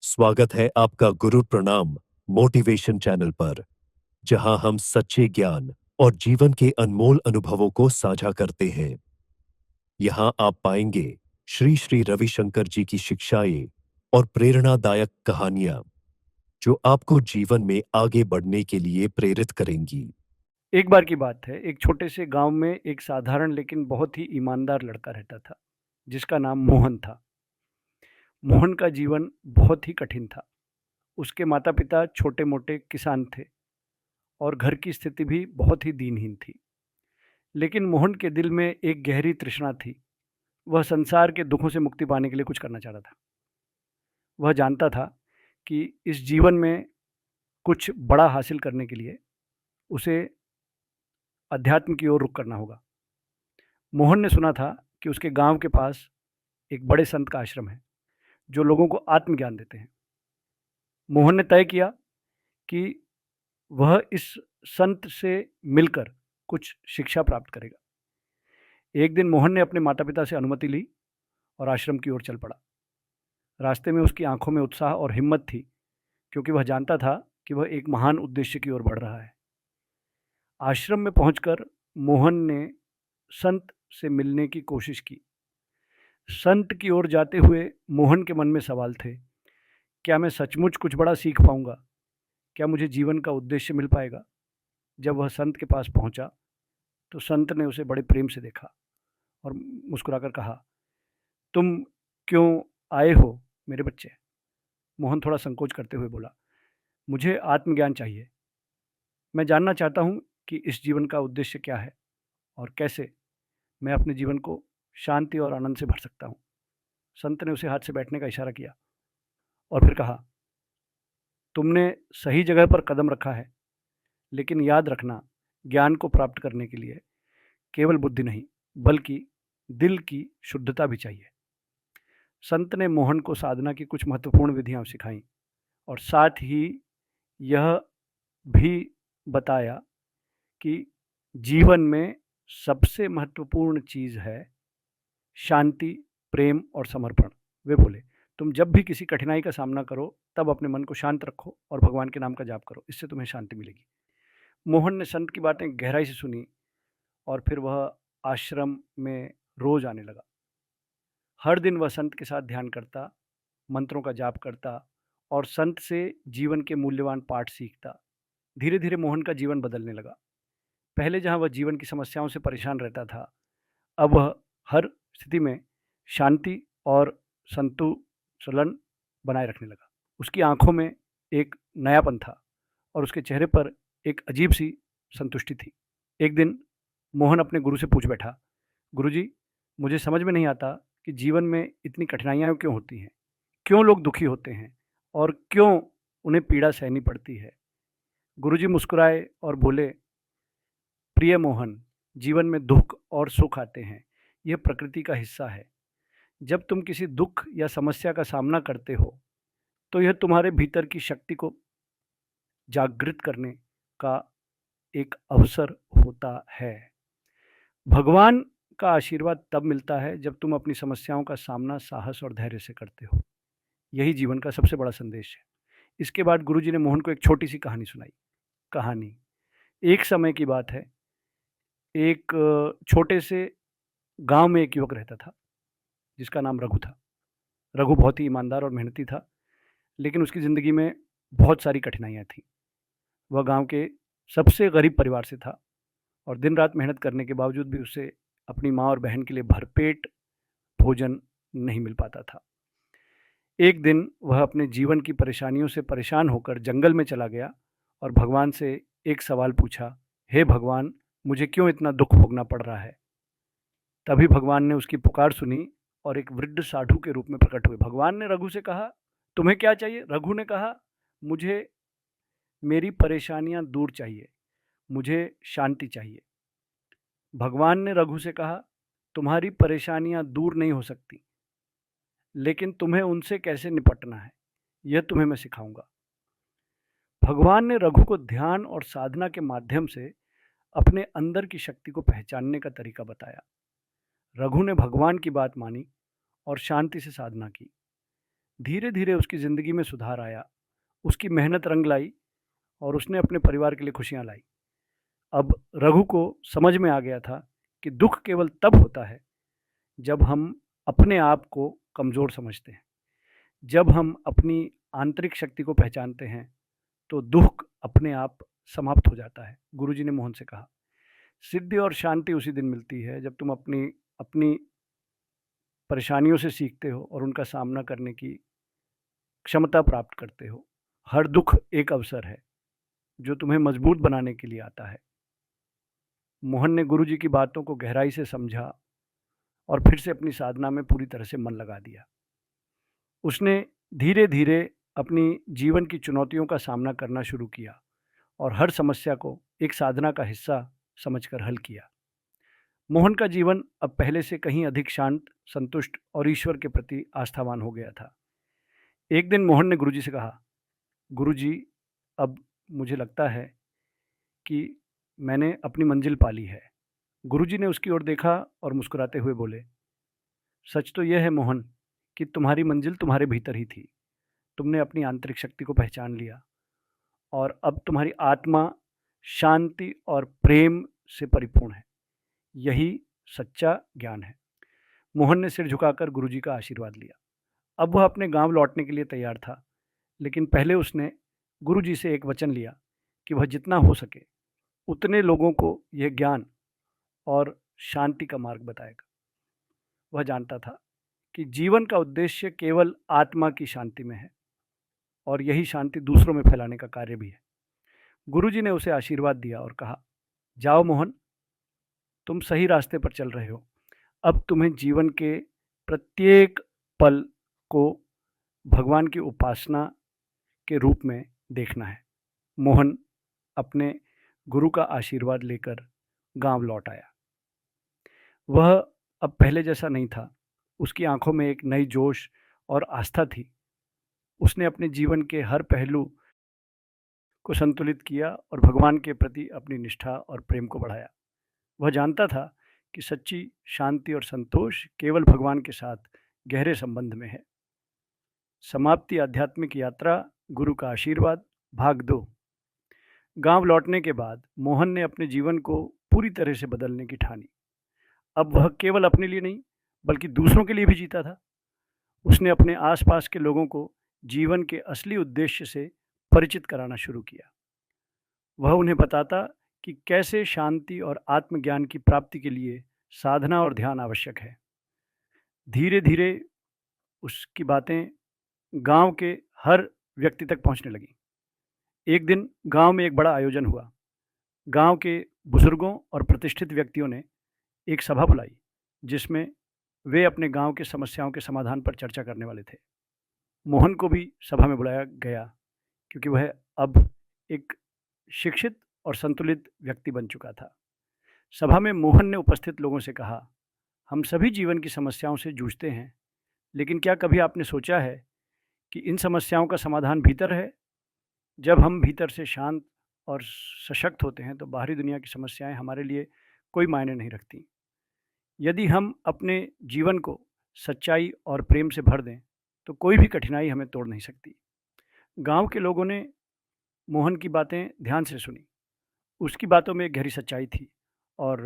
स्वागत है आपका गुरु प्रणाम मोटिवेशन चैनल पर, जहां हम सच्चे ज्ञान और जीवन के अनमोल अनुभवों को साझा करते हैं। यहां आप पाएंगे श्री श्री रविशंकर जी की शिक्षाएं और प्रेरणादायक कहानियां, जो आपको जीवन में आगे बढ़ने के लिए प्रेरित करेंगी। एक बार की बात है, एक छोटे से गांव में एक साधारण लेकिन बहुत ही ईमानदार लड़का रहता था, जिसका नाम मोहन था। मोहन का जीवन बहुत ही कठिन था। उसके माता-पिता छोटे-मोटे किसान थे और घर की स्थिति भी बहुत ही दीनहीन थी। लेकिन मोहन के दिल में एक गहरी तृष्णा थी। वह संसार के दुखों से मुक्ति पाने के लिए कुछ करना चाहता था। वह जानता था कि इस जीवन में कुछ बड़ा हासिल करने के लिए उसे अध्यात्म की ओर रुख करना होगा। मोहन ने सुना था कि उसके गांव के पास एक बड़े संत का आश्रम है, जो लोगों को आत्मज्ञान देते हैं। मोहन ने तय किया कि वह इस संत से मिलकर कुछ शिक्षा प्राप्त करेगा। एक दिन मोहन ने अपने माता-पिता से अनुमति ली और आश्रम की ओर चल पड़ा। रास्ते में उसकी आंखों में उत्साह और हिम्मत थी, क्योंकि वह जानता था कि वह एक महान उद्देश्य की ओर बढ़ रहा है। आश्रम में पहुंचकर मोहन ने संत से मिलने की कोशिश की। संत की ओर जाते हुए मोहन के मन में सवाल थे। क्या मैं सचमुच कुछ बड़ा सीख पाऊंगा? क्या मुझे जीवन का उद्देश्य मिल पाएगा? जब वह संत के पास पहुंचा, तो संत ने उसे बड़े प्रेम से देखा और मुस्कुराकर कहा, तुम क्यों आए हो मेरे बच्चे? मोहन थोड़ा संकोच करते हुए बोला, मुझे आत्मज्ञान चाहिए। मैं जानना चाहता हूँ कि इस जीवन का उद्देश्य क्या है और कैसे मैं अपने जीवन को शांति और आनंद से भर सकता हूँ। संत ने उसे हाथ से बैठने का इशारा किया और फिर कहा, तुमने सही जगह पर कदम रखा है, लेकिन याद रखना, ज्ञान को प्राप्त करने के लिए केवल बुद्धि नहीं, बल्कि दिल की शुद्धता भी चाहिए। संत ने मोहन को साधना की कुछ महत्वपूर्ण विधियां सिखाईं और साथ ही यह भी बताया कि जीवन में सबसे महत्वपूर्ण चीज़ है शांति, प्रेम और समर्पण। वे बोले, तुम जब भी किसी कठिनाई का सामना करो, तब अपने मन को शांत रखो और भगवान के नाम का जाप करो, इससे तुम्हें शांति मिलेगी। मोहन ने संत की बातें गहराई से सुनी और फिर वह आश्रम में रोज आने लगा। हर दिन वह संत के साथ ध्यान करता, मंत्रों का जाप करता और संत से जीवन के मूल्यवान पाठ सीखता। धीरे धीरे मोहन का जीवन बदलने लगा। पहले जहाँ वह जीवन की समस्याओं से परेशान रहता था, अब वह हर स्थिति में शांति और संतुलन बनाए रखने लगा। उसकी आंखों में एक नयापन था और उसके चेहरे पर एक अजीब सी संतुष्टि थी। एक दिन मोहन अपने गुरु से पूछ बैठा, गुरुजी, मुझे समझ में नहीं आता कि जीवन में इतनी कठिनाइयाँ क्यों होती हैं? क्यों लोग दुखी होते हैं और क्यों उन्हें पीड़ा सहनी पड़ती है? गुरुजी मुस्कुराए और बोले, प्रिय मोहन, जीवन में दुख और सुख आते हैं। यह प्रकृति का हिस्सा है। जब तुम किसी दुख या समस्या का सामना करते हो, तो यह तुम्हारे भीतर की शक्ति को जागृत करने का एक अवसर होता है। भगवान का आशीर्वाद तब मिलता है जब तुम अपनी समस्याओं का सामना साहस और धैर्य से करते हो। यही जीवन का सबसे बड़ा संदेश है। इसके बाद गुरुजी ने मोहन को एक छोटी सी कहानी सुनाई। कहानी, एक समय की बात है। एक छोटे से गांव में एक युवक रहता था, जिसका नाम रघु था। रघु बहुत ही ईमानदार और मेहनती था, लेकिन उसकी ज़िंदगी में बहुत सारी कठिनाइयाँ थीं। वह गांव के सबसे गरीब परिवार से था और दिन रात मेहनत करने के बावजूद भी उसे अपनी माँ और बहन के लिए भरपेट भोजन नहीं मिल पाता था। एक दिन वह अपने जीवन की परेशानियों से परेशान होकर जंगल में चला गया और भगवान से एक सवाल पूछा, हे भगवान, मुझे क्यों इतना दुख भोगना पड़ रहा है? तभी भगवान ने उसकी पुकार सुनी और एक वृद्ध साधु के रूप में प्रकट हुए। भगवान ने रघु से कहा, तुम्हें क्या चाहिए? रघु ने कहा, मुझे मेरी परेशानियां दूर चाहिए, मुझे शांति चाहिए। भगवान ने रघु से कहा, तुम्हारी परेशानियां दूर नहीं हो सकती, लेकिन तुम्हें उनसे कैसे निपटना है, यह तुम्हें मैं सिखाऊंगा। भगवान ने रघु को ध्यान और साधना के माध्यम से अपने अंदर की शक्ति को पहचानने का तरीका बताया। रघु ने भगवान की बात मानी और शांति से साधना की। धीरे धीरे उसकी ज़िंदगी में सुधार आया, उसकी मेहनत रंग लाई और उसने अपने परिवार के लिए खुशियाँ लाई। अब रघु को समझ में आ गया था कि दुख केवल तब होता है जब हम अपने आप को कमज़ोर समझते हैं। जब हम अपनी आंतरिक शक्ति को पहचानते हैं तो दुख अपने आप समाप्त हो जाता है। गुरुजी ने मोहन से कहा, सिद्धि और शांति उसी दिन मिलती है जब तुम अपनी अपनी परेशानियों से सीखते हो और उनका सामना करने की क्षमता प्राप्त करते हो। हर दुख एक अवसर है जो तुम्हें मजबूत बनाने के लिए आता है। मोहन ने गुरुजी की बातों को गहराई से समझा और फिर से अपनी साधना में पूरी तरह से मन लगा दिया। उसने धीरे धीरे अपनी जीवन की चुनौतियों का सामना करना शुरू किया और हर समस्या को एक साधना का हिस्सा समझकर हल किया। मोहन का जीवन अब पहले से कहीं अधिक शांत, संतुष्ट और ईश्वर के प्रति आस्थावान हो गया था। एक दिन मोहन ने गुरुजी से कहा, गुरुजी, अब मुझे लगता है कि मैंने अपनी मंजिल पा ली है। गुरुजी ने उसकी ओर देखा और मुस्कुराते हुए बोले, सच तो यह है मोहन कि तुम्हारी मंजिल तुम्हारे भीतर ही थी। तुमने अपनी आंतरिक शक्ति को पहचान लिया और अब तुम्हारी आत्मा शांति और प्रेम से परिपूर्ण है। यही सच्चा ज्ञान है। मोहन ने सिर झुकाकर गुरुजी का आशीर्वाद लिया। अब वह अपने गांव लौटने के लिए तैयार था, लेकिन पहले उसने गुरुजी से एक वचन लिया कि वह जितना हो सके उतने लोगों को यह ज्ञान और शांति का मार्ग बताएगा। वह जानता था कि जीवन का उद्देश्य केवल आत्मा की शांति में है और यही शांति दूसरों में फैलाने का कार्य भी है। गुरुजी ने उसे आशीर्वाद दिया और कहा, जाओ मोहन, तुम सही रास्ते पर चल रहे हो। अब तुम्हें जीवन के प्रत्येक पल को भगवान की उपासना के रूप में देखना है। मोहन अपने गुरु का आशीर्वाद लेकर गांव लौट आया। वह अब पहले जैसा नहीं था। उसकी आंखों में एक नई जोश और आस्था थी। उसने अपने जीवन के हर पहलू को संतुलित किया और भगवान के प्रति अपनी निष्ठा और प्रेम को बढ़ाया। वह जानता था कि सच्ची शांति और संतोष केवल भगवान के साथ गहरे संबंध में है। समाप्ति आध्यात्मिक यात्रा, गुरु का आशीर्वाद, भाग 2। गांव लौटने के बाद मोहन ने अपने जीवन को पूरी तरह से बदलने की ठानी। अब वह केवल अपने लिए नहीं बल्कि दूसरों के लिए भी जीता था। उसने अपने आसपास के लोगों को जीवन के असली उद्देश्य से परिचित कराना शुरू किया। वह उन्हें बताता कि कैसे शांति और आत्मज्ञान की प्राप्ति के लिए साधना और ध्यान आवश्यक है। धीरे धीरे उसकी बातें गांव के हर व्यक्ति तक पहुंचने लगी। एक दिन गांव में एक बड़ा आयोजन हुआ। गांव के बुजुर्गों और प्रतिष्ठित व्यक्तियों ने एक सभा बुलाई जिसमें वे अपने गांव के समस्याओं के समाधान पर चर्चा करने वाले थे। मोहन को भी सभा में बुलाया गया क्योंकि वह अब एक शिक्षित और संतुलित व्यक्ति बन चुका था। सभा में मोहन ने उपस्थित लोगों से कहा, हम सभी जीवन की समस्याओं से जूझते हैं, लेकिन क्या कभी आपने सोचा है कि इन समस्याओं का समाधान भीतर है? जब हम भीतर से शांत और सशक्त होते हैं तो बाहरी दुनिया की समस्याएं हमारे लिए कोई मायने नहीं रखती। यदि हम अपने जीवन को सच्चाई और प्रेम से भर दें तो कोई भी कठिनाई हमें तोड़ नहीं सकती। गांव के लोगों ने मोहन की बातें ध्यान से सुनी। उसकी बातों में एक गहरी सच्चाई थी और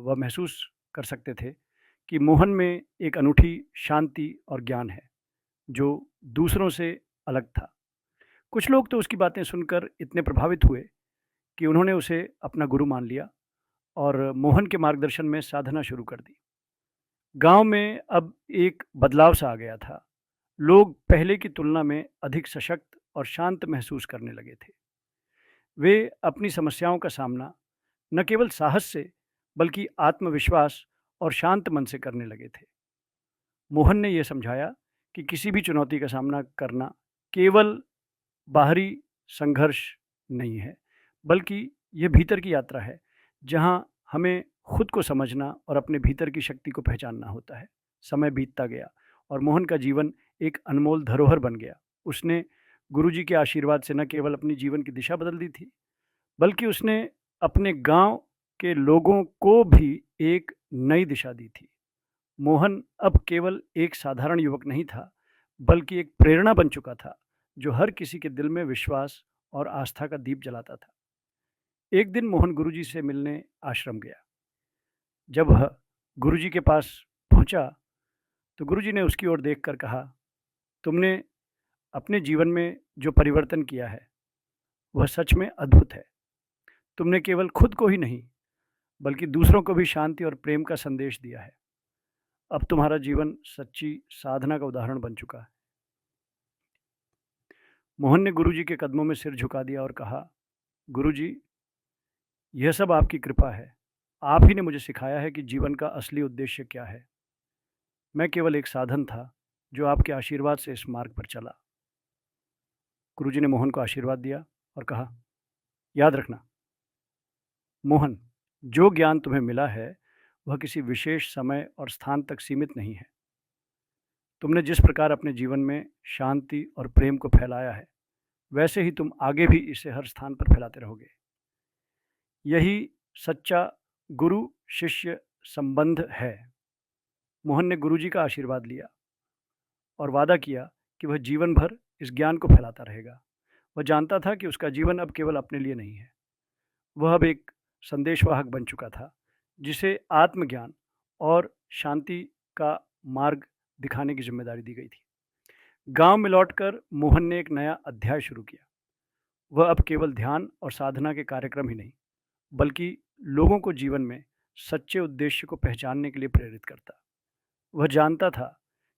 वह महसूस कर सकते थे कि मोहन में एक अनूठी शांति और ज्ञान है जो दूसरों से अलग था। कुछ लोग तो उसकी बातें सुनकर इतने प्रभावित हुए कि उन्होंने उसे अपना गुरु मान लिया और मोहन के मार्गदर्शन में साधना शुरू कर दी। गांव में अब एक बदलाव सा आ गया था। लोग पहले की तुलना में अधिक सशक्त और शांत महसूस करने लगे थे। वे अपनी समस्याओं का सामना न केवल साहस से बल्कि आत्मविश्वास और शांत मन से करने लगे थे। मोहन ने यह समझाया कि किसी भी चुनौती का सामना करना केवल बाहरी संघर्ष नहीं है, बल्कि यह भीतर की यात्रा है जहां हमें खुद को समझना और अपने भीतर की शक्ति को पहचानना होता है। समय बीतता गया और मोहन का जीवन एक अनमोल धरोहर बन गया। उसने गुरुजी के आशीर्वाद से न केवल अपनी जीवन की दिशा बदल दी थी, बल्कि उसने अपने गांव के लोगों को भी एक नई दिशा दी थी। मोहन अब केवल एक साधारण युवक नहीं था, बल्कि एक प्रेरणा बन चुका था, जो हर किसी के दिल में विश्वास और आस्था का दीप जलाता था। एक दिन मोहन गुरुजी से मिलने आश्रम गया। जब वह गुरुजी के पास पहुंचा, तो गुरुजी ने उसकी ओर देखकर कहा, तुमने अपने जीवन में जो परिवर्तन किया है, वह सच में अद्भुत है। तुमने केवल खुद को ही नहीं, बल्कि दूसरों को भी शांति और प्रेम का संदेश दिया है। अब तुम्हारा जीवन सच्ची साधना का उदाहरण बन चुका है। मोहन ने गुरुजी के कदमों में सिर झुका दिया और कहा, गुरुजी, यह सब आपकी कृपा है। आप ही ने मुझे सिखाया है कि जीवन का असली उद्देश्य क्या है। मैं केवल एक साधन था, जो आपके आशीर्वाद से इस मार्ग पर चला। गुरुजी ने मोहन को आशीर्वाद दिया और कहा, याद रखना मोहन, जो ज्ञान तुम्हें मिला है, वह किसी विशेष समय और स्थान तक सीमित नहीं है। तुमने जिस प्रकार अपने जीवन में शांति और प्रेम को फैलाया है, वैसे ही तुम आगे भी इसे हर स्थान पर फैलाते रहोगे। यही सच्चा गुरु शिष्य संबंध है। मोहन ने गुरुजी का आशीर्वाद लिया और वादा किया कि वह जीवन भर इस ज्ञान को फैलाता रहेगा। वह जानता था कि उसका जीवन अब केवल अपने लिए नहीं है, वह अब एक संदेशवाहक बन चुका था, जिसे आत्मज्ञान और शांति का मार्ग दिखाने की जिम्मेदारी दी गई थी। गांव में लौटकर मोहन ने एक नया अध्याय शुरू किया। वह अब केवल ध्यान और साधना के कार्यक्रम ही नहीं, बल्कि लोगों को जीवन में सच्चे उद्देश्य को पहचानने के लिए प्रेरित करता। वह जानता था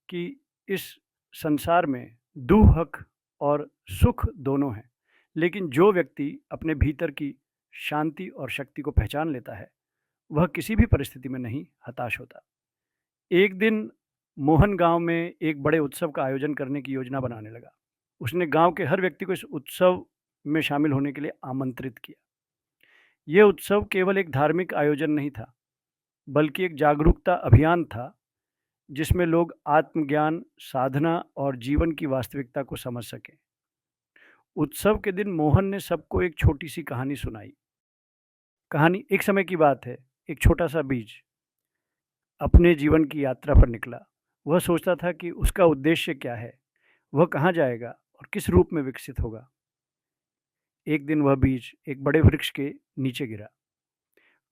कि इस संसार में दुख और सुख दोनों हैं, लेकिन जो व्यक्ति अपने भीतर की शांति और शक्ति को पहचान लेता है, वह किसी भी परिस्थिति में नहीं हताश होता। एक दिन मोहन गांव में एक बड़े उत्सव का आयोजन करने की योजना बनाने लगा। उसने गांव के हर व्यक्ति को इस उत्सव में शामिल होने के लिए आमंत्रित किया। यह उत्सव केवल एक धार्मिक आयोजन नहीं था, बल्कि एक जागरूकता अभियान था, जिसमें लोग आत्मज्ञान, साधना और जीवन की वास्तविकता को समझ सकें। उत्सव के दिन मोहन ने सबको एक छोटी सी कहानी सुनाई। कहानी, एक समय की बात है, एक छोटा सा बीज अपने जीवन की यात्रा पर निकला। वह सोचता था कि उसका उद्देश्य क्या है, वह कहाँ जाएगा और किस रूप में विकसित होगा। एक दिन वह बीज एक बड़े वृक्ष के नीचे गिरा।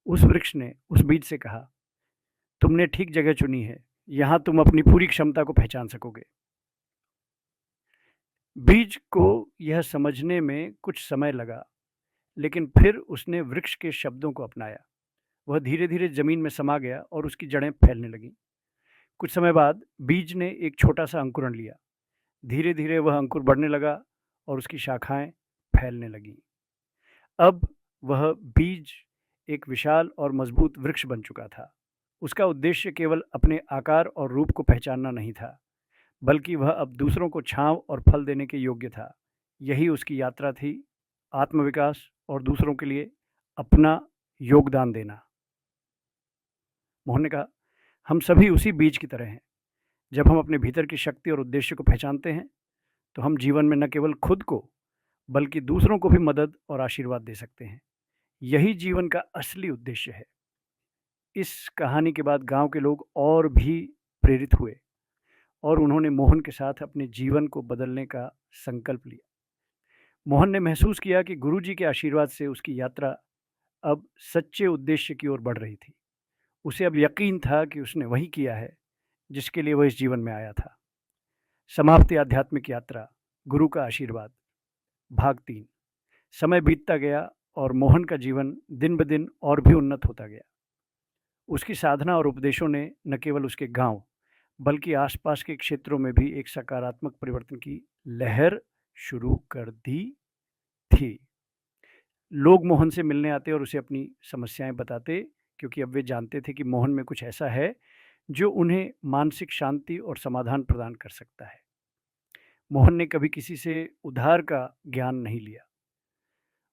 उस वृक्ष ने उस बीज से कहा, तुमने ठीक जगह चुनी है, यहाँ तुम अपनी पूरी क्षमता को पहचान सकोगे। बीज को यह समझने में कुछ समय लगा, लेकिन फिर उसने वृक्ष के शब्दों को अपनाया। वह धीरे धीरे जमीन में समा गया और उसकी जड़ें फैलने लगीं। कुछ समय बाद बीज ने एक छोटा सा अंकुरण लिया। धीरे धीरे वह अंकुर बढ़ने लगा और उसकी शाखाएं फैलने लगीं। अब वह बीज एक विशाल और मजबूत वृक्ष बन चुका था। उसका उद्देश्य केवल अपने आकार और रूप को पहचानना नहीं था, बल्कि वह अब दूसरों को छांव और फल देने के योग्य था। यही उसकी यात्रा थी, आत्मविकास और दूसरों के लिए अपना योगदान देना। मोहन ने कहा, हम सभी उसी बीज की तरह हैं। जब हम अपने भीतर की शक्ति और उद्देश्य को पहचानते हैं, तो हम जीवन में न केवल खुद को, बल्कि दूसरों को भी मदद और आशीर्वाद दे सकते हैं। यही जीवन का असली उद्देश्य है। इस कहानी के बाद गांव के लोग और भी प्रेरित हुए और उन्होंने मोहन के साथ अपने जीवन को बदलने का संकल्प लिया। मोहन ने महसूस किया कि गुरुजी के आशीर्वाद से उसकी यात्रा अब सच्चे उद्देश्य की ओर बढ़ रही थी। उसे अब यकीन था कि उसने वही किया है जिसके लिए वह इस जीवन में आया था। समाप्ति आध्यात्मिक यात्रा, गुरु का आशीर्वाद, भाग 3। समय बीतता गया और मोहन का जीवन दिन ब दिन और भी उन्नत होता गया। उसकी साधना और उपदेशों ने न केवल उसके गांव, बल्कि आसपास के क्षेत्रों में भी एक सकारात्मक परिवर्तन की लहर शुरू कर दी थी। लोग मोहन से मिलने आते और उसे अपनी समस्याएं बताते, क्योंकि अब वे जानते थे कि मोहन में कुछ ऐसा है जो उन्हें मानसिक शांति और समाधान प्रदान कर सकता है। मोहन ने कभी किसी से उधार का ज्ञान नहीं लिया।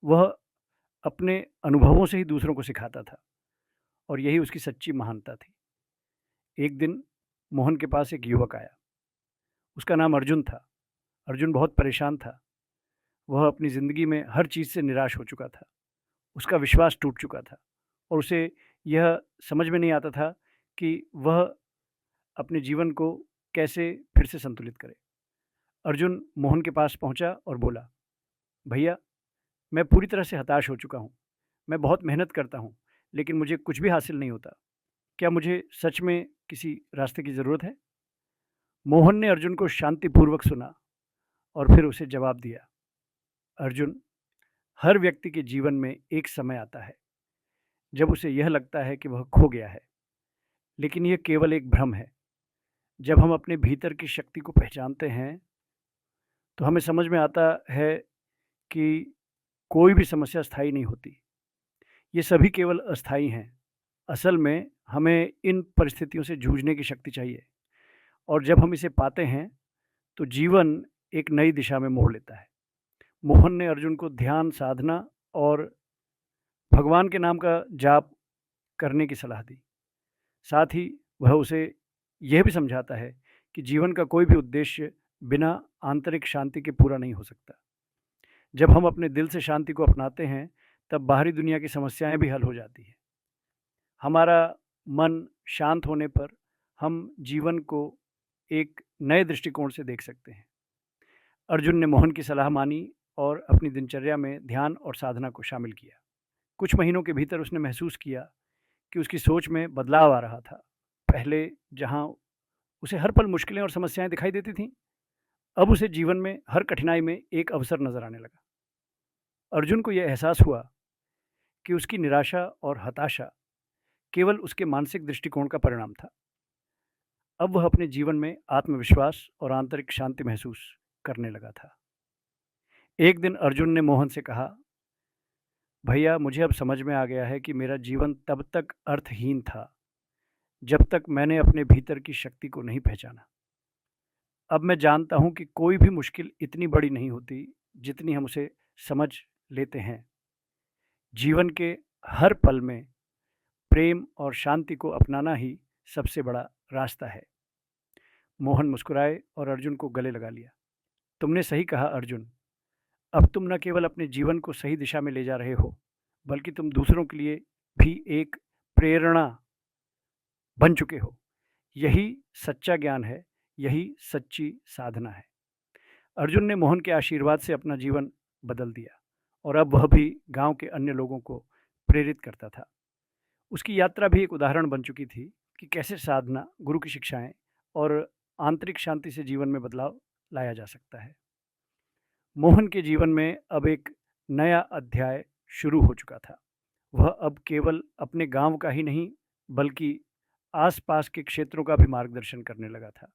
वह अपने अनुभवों से ही दूसरों को सिखाता था, और यही उसकी सच्ची महानता थी। एक दिन मोहन के पास एक युवक आया। उसका नाम अर्जुन था। अर्जुन बहुत परेशान था। वह अपनी ज़िंदगी में हर चीज़ से निराश हो चुका था। उसका विश्वास टूट चुका था और उसे यह समझ में नहीं आता था कि वह अपने जीवन को कैसे फिर से संतुलित करे। अर्जुन मोहन के पास पहुंचा और बोला, भैया, मैं पूरी तरह से हताश हो चुका हूँ। मैं बहुत मेहनत करता हूँ, लेकिन मुझे कुछ भी हासिल नहीं होता। क्या मुझे सच में किसी रास्ते की ज़रूरत है? मोहन ने अर्जुन को शांतिपूर्वक सुना और फिर उसे जवाब दिया, अर्जुन, हर व्यक्ति के जीवन में एक समय आता है जब उसे यह लगता है कि वह खो गया है, लेकिन यह केवल एक भ्रम है। जब हम अपने भीतर की शक्ति को पहचानते हैं, तो हमें समझ में आता है कि कोई भी समस्या स्थायी नहीं होती। ये सभी केवल अस्थायी हैं। असल में हमें इन परिस्थितियों से जूझने की शक्ति चाहिए, और जब हम इसे पाते हैं, तो जीवन एक नई दिशा में मोड़ लेता है। मोहन ने अर्जुन को ध्यान साधना और भगवान के नाम का जाप करने की सलाह दी। साथ ही वह उसे यह भी समझाता है कि जीवन का कोई भी उद्देश्य बिना आंतरिक शांति के पूरा नहीं हो सकता। जब हम अपने दिल से शांति को अपनाते हैं, तब बाहरी दुनिया की समस्याएं भी हल हो जाती हैं। हमारा मन शांत होने पर हम जीवन को एक नए दृष्टिकोण से देख सकते हैं। अर्जुन ने मोहन की सलाह मानी और अपनी दिनचर्या में ध्यान और साधना को शामिल किया। कुछ महीनों के भीतर उसने महसूस किया कि उसकी सोच में बदलाव आ रहा था। पहले जहां उसे हर पल मुश्किलें और समस्याएं दिखाई देती थीं, अब उसे जीवन में हर कठिनाई में एक अवसर नजर आने लगा। अर्जुन को यह एहसास हुआ कि उसकी निराशा और हताशा केवल उसके मानसिक दृष्टिकोण का परिणाम था। अब वह अपने जीवन में आत्मविश्वास और आंतरिक शांति महसूस करने लगा था। एक दिन अर्जुन ने मोहन से कहा, भैया, मुझे अब समझ में आ गया है कि मेरा जीवन तब तक अर्थहीन था जब तक मैंने अपने भीतर की शक्ति को नहीं पहचाना। अब मैं जानता हूं कि कोई भी मुश्किल इतनी बड़ी नहीं होती जितनी हम उसे समझ लेते हैं। जीवन के हर पल में प्रेम और शांति को अपनाना ही सबसे बड़ा रास्ता है। मोहन मुस्कुराए और अर्जुन को गले लगा लिया। तुमने सही कहा अर्जुन। अब तुम न केवल अपने जीवन को सही दिशा में ले जा रहे हो, बल्कि तुम दूसरों के लिए भी एक प्रेरणा बन चुके हो। यही सच्चा ज्ञान है, यही सच्ची साधना है। अर्जुन ने मोहन के आशीर्वाद से अपना जीवन बदल दिया, और अब वह भी गांव के अन्य लोगों को प्रेरित करता था। उसकी यात्रा भी एक उदाहरण बन चुकी थी कि कैसे साधना, गुरु की शिक्षाएं और आंतरिक शांति से जीवन में बदलाव लाया जा सकता है। मोहन के जीवन में अब एक नया अध्याय शुरू हो चुका था। वह अब केवल अपने गांव का ही नहीं, बल्कि आसपास के क्षेत्रों का भी मार्गदर्शन करने लगा था।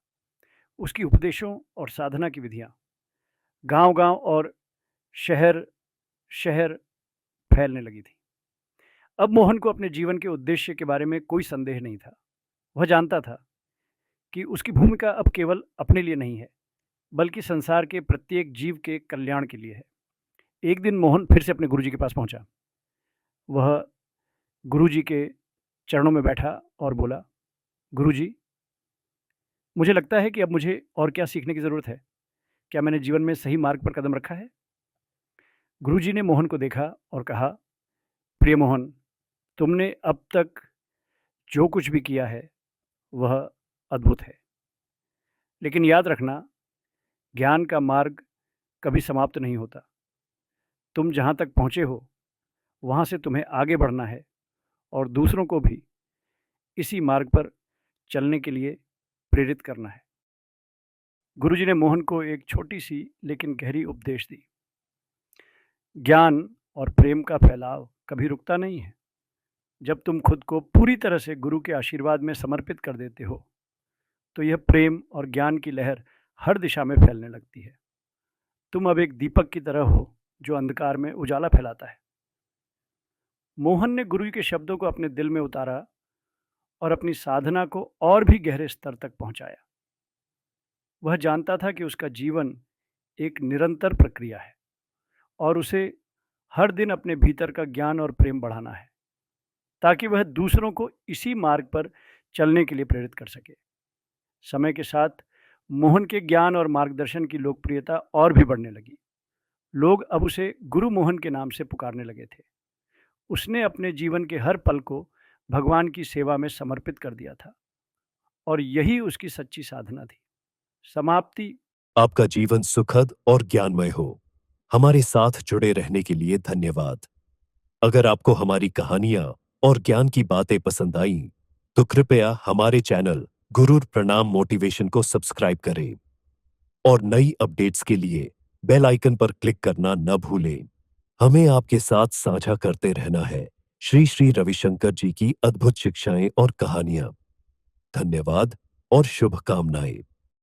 उसकी उपदेशों और साधना की विधियां गांव-गांव और शहर-शहर फैलने लगी थी। अब मोहन को अपने जीवन के उद्देश्य के बारे में कोई संदेह नहीं था। वह जानता था कि उसकी भूमिका अब केवल अपने लिए नहीं है, बल्कि संसार के प्रत्येक जीव के कल्याण के लिए है। एक दिन मोहन फिर से अपने गुरुजी के पास पहुंचा। वह गुरुजी के चरणों में बैठा और बोला, गुरुजी, मुझे लगता है कि अब मुझे और क्या सीखने की ज़रूरत है। क्या मैंने जीवन में सही मार्ग पर कदम रखा है? गुरुजी ने मोहन को देखा और कहा, प्रिय मोहन, तुमने अब तक जो कुछ भी किया है वह अद्भुत है। लेकिन याद रखना, ज्ञान का मार्ग कभी समाप्त नहीं होता। तुम जहाँ तक पहुँचे हो, वहाँ से तुम्हें आगे बढ़ना है और दूसरों को भी इसी मार्ग पर चलने के लिए प्रेरित करना है। गुरुजी ने मोहन को एक छोटी सी लेकिन गहरी उपदेश दी। ज्ञान और प्रेम का फैलाव कभी रुकता नहीं है। जब तुम खुद को पूरी तरह से गुरु के आशीर्वाद में समर्पित कर देते हो, तो यह प्रेम और ज्ञान की लहर हर दिशा में फैलने लगती है। तुम अब एक दीपक की तरह हो जो अंधकार में उजाला फैलाता है। मोहन ने गुरु के शब्दों को अपने दिल में उतारा और अपनी साधना को और भी गहरे स्तर तक पहुंचाया। वह जानता था कि उसका जीवन एक निरंतर प्रक्रिया है और उसे हर दिन अपने भीतर का ज्ञान और प्रेम बढ़ाना है, ताकि वह दूसरों को इसी मार्ग पर चलने के लिए प्रेरित कर सके। समय के साथ मोहन के ज्ञान और मार्गदर्शन की लोकप्रियता और भी बढ़ने लगी। लोग अब उसे गुरु मोहन के नाम से पुकारने लगे थे। उसने अपने जीवन के हर पल को भगवान की सेवा में समर्पित कर दिया था, और यही उसकी सच्ची साधना थी। समाप्ति आपका जीवन सुखद और ज्ञानमय हो। हमारे साथ जुड़े रहने के लिए धन्यवाद। अगर आपको हमारी कहानियां और ज्ञान की बातें पसंद आईं, तो कृपया हमारे चैनल गुरुर प्रणाम मोटिवेशन को सब्सक्राइब करें और नई अपडेट्स के लिए बेल आइकन पर क्लिक करना न भूलें। हमें आपके साथ साझा करते रहना है श्री श्री रविशंकर जी की अद्भुत शिक्षाएं और कहानियां। धन्यवाद और शुभकामनाएं।